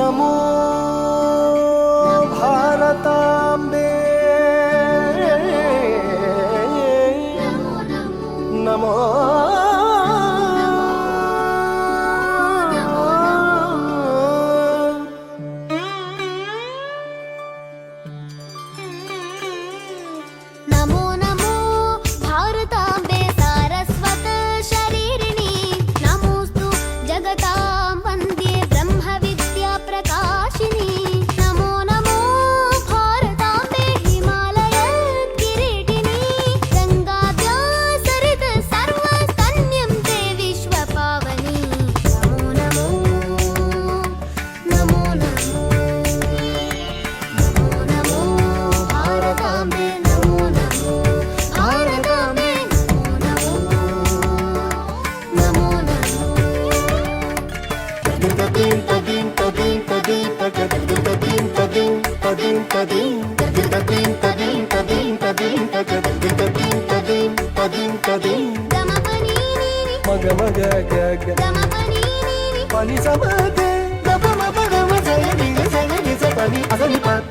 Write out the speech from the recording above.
नमो भारताम्बे नमो नमो नमो भारताम्बे सारस्वत शरीरिणी नमोस्तु जगतां वन्द्ये ब्रह्मविद्या प्रकाशिनी नमो नमो भारताम्बे हिमालय किरीटिनी गङ्गाद्या सरित सर्वस्तन्यं ते विश्वपावनी Namo Namo Namo Namo Namo Namo भारताम्बे Namo Namo भारताम्बे Namo Namo Namo Pani sama de, da pa ma pa ga ma sa ya ni sa ga ni sa pani asani pa.